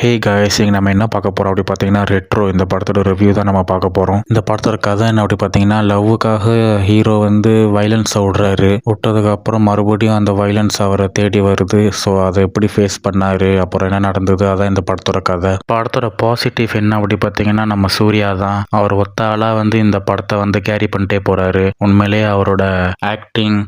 Hey guys, இங்கே நம்ம என்ன பார்க்க போகிறோம் அப்படி பார்த்தீங்கன்னா ரெட்ரோ இந்த படத்தோட ரிவ்யூ தான் நம்ம பார்க்க போகிறோம். இந்த படத்தோட கதை என்ன அப்படி பார்த்தீங்கன்னா, லவ்வுக்காக ஹீரோ வந்து வைலன்ஸை விட்றாரு. விட்டதுக்கப்புறம் மறுபடியும் அந்த வைலன்ஸ் அவரை தேடி வருது. ஸோ அதை எப்படி ஃபேஸ் பண்ணார், அப்புறம் என்ன நடந்தது, அதான் இந்த படத்தோட கதை. படத்தோட பாசிட்டிவ் என்ன அப்படி பார்த்தீங்கன்னா, நம்ம சூர்யா தான். அவர் ஒத்த ஆளாக வந்து இந்த படத்தை வந்து கேரி பண்ணிட்டே போகிறாரு. உண்மையிலேயே அவரோட ஆக்டிங்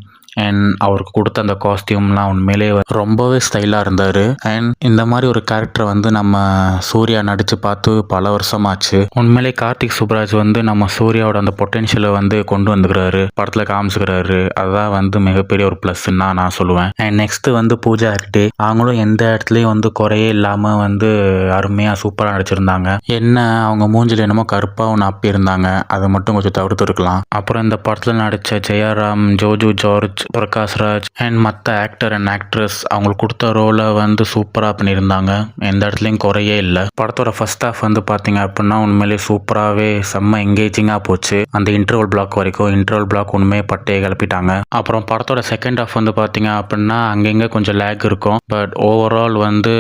அண்ட் அவருக்கு கொடுத்த அந்த காஸ்டியூம்லாம் உண்மையிலே ரொம்பவே ஸ்டைலாக இருந்தார். அண்ட் இந்த மாதிரி ஒரு கேரக்டரை வந்து நம்ம சூர்யா நடித்து பார்த்து பல வருஷமாச்சு. உண்மையிலே கார்த்திக் சுப்ராஜ் வந்து நம்ம சூர்யாவோட அந்த பொட்டென்ஷியலை வந்து கொண்டு வந்துக்கிறாரு, படத்தில் காமிச்சுக்கிறாரு. அதுதான் வந்து மிகப்பெரிய ஒரு ப்ளஸ்ன்னு நான் சொல்லுவேன். அண்ட் நெக்ஸ்ட்டு வந்து பூஜா ஹெக்டே, அவங்களும் எந்த இடத்துலையும் வந்து குறையே இல்லாமல் வந்து அருமையாக சூப்பராக நடிச்சிருந்தாங்க. என்ன அவங்க மூஞ்சில் என்னமோ கருப்பாக ஒன்று அப்பி இருந்தாங்க, அதை மட்டும் கொஞ்சம் தவிர்த்து இருக்கலாம். அப்புறம் இந்த படத்தில் நடித்த ஜெயராம், ஜோஜு ஜார்ஜ், பிரகாஷ்ராஜ் அண்ட் மற்ற ஆக்டர் அண்ட் ஆக்ட்ரஸ் அவங்களுக்கு கொடுத்த ரோலை வந்து சூப்பராக பண்ணியிருந்தாங்க. எந்த இடத்துலையும் குறையே இல்லை. படத்தோட ஃபர்ஸ்ட் ஹாஃப் வந்து பார்த்தீங்க அப்படின்னா உண்மையிலேயே சூப்பராகவே செம்ம எங்கேஜிங்காக போச்சு. அந்த இன்டர்வல் பிளாக் வரைக்கும் இன்டர்வல் பிளாக் உண்மையை பட்டையை கிளப்பிட்டாங்க. அப்புறம் படத்தோட செகண்ட் ஹாஃப் வந்து பார்த்தீங்க அப்படின்னா அங்கங்கே கொஞ்சம் லேக் இருக்கும். பட் ஓவரால் வந்து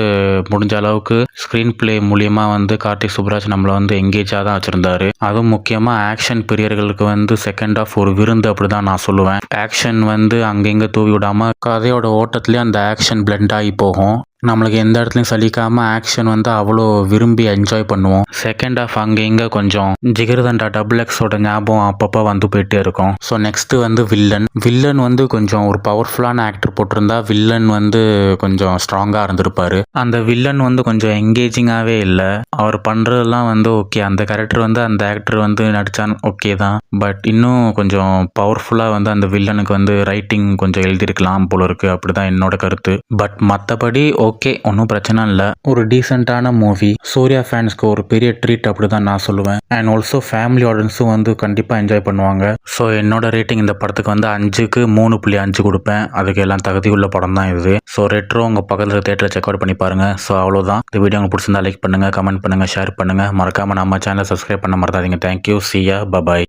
முடிஞ்ச அளவுக்கு ஸ்க்ரீன் பிளே மூலியமாக வந்து கார்த்திக் சுப்ராஜ் நம்மளை வந்து எங்கேஜாக தான் வச்சுருந்தாரு. அதுவும் முக்கியமாக ஆக்ஷன் பிரியர்களுக்கு வந்து செகண்ட் ஹாஃப் ஒரு விருந்து அப்படி தான் நான் சொல்லுவேன். ஆக்ஷன் வந்து அங்கங்கே தூவி விடாமல் கதையோட ஓட்டத்துலேயே அந்த ஆக்ஷன் பிளெண்ட் ஆகி போகும். நம்மளுக்கு எந்த இடத்துலையும் சலிக்காமல் ஆக்ஷன் வந்து அவ்வளோ விரும்பி என்ஜாய் பண்ணுவோம். செகண்ட் ஹாஃப் அங்கே இங்கே கொஞ்சம் ஜிகிர்தண்டா டபுள் எக்ஸோட ஞாபகம் அப்பப்போ வந்து போயிட்டே இருக்கும். ஸோ நெக்ஸ்ட்டு வந்து வில்லன் வந்து கொஞ்சம் ஒரு பவர்ஃபுல்லான ஆக்டர் போட்டிருந்தா வில்லன் வந்து கொஞ்சம் ஸ்ட்ராங்காக இருந்திருப்பார். அந்த வில்லன் வந்து கொஞ்சம் என்கேஜிங்காகவே இல்லை. அவர் பண்ணுறதுலாம் வந்து ஓகே, அந்த கேரக்டர் வந்து அந்த ஆக்டர் வந்து நடித்தான் ஓகே தான். பட் இன்னும் கொஞ்சம் பவர்ஃபுல்லாக வந்து அந்த வில்லனுக்கு வந்து ரைட்டிங் கொஞ்சம் எழுதியிருக்கலாம் போல இருக்குது. அப்படி தான் என்னோட கருத்து. பட் மற்றபடி ஓகே, ஒன்றும் பிரச்சனை இல்லை. ஒரு டீசெண்டான மூவி. சூர்யா ஃபேன்ஸ்க்கு ஒரு பெரிய ட்ரீட் அப்படி தான் நான் சொல்லுவேன். அண்ட் ஆல்சோ ஃபேமிலி ஆடியன்ஸும் வந்து கண்டிப்பாக என்ஜாய் பண்ணுவாங்க. ஸோ என்னோட ரேட்டிங் இந்த படத்துக்கு வந்து 5க்கு 3.5 கொடுப்பேன். அதுக்கு எல்லாம் தகுதி உள்ள படம் தான் இது. ஸோ ரெட்ரோ உங்கள் பக்கத்தில் தேட்டரில் செக் அவுட் பண்ணி பாருங்கள். ஸோ அவ்வளோதான். இந்த வீடியோ உங்களுக்கு பிடிச்சிருந்தா லைக் பண்ணுங்கள், கமெண்ட் பண்ணுங்கள், ஷேர் பண்ணுங்கள். மறக்காமல் நம்ம சேனலை சப்ஸ்கிரைப் பண்ண மறக்காதீங்க. Thank you, see ya, bye bye.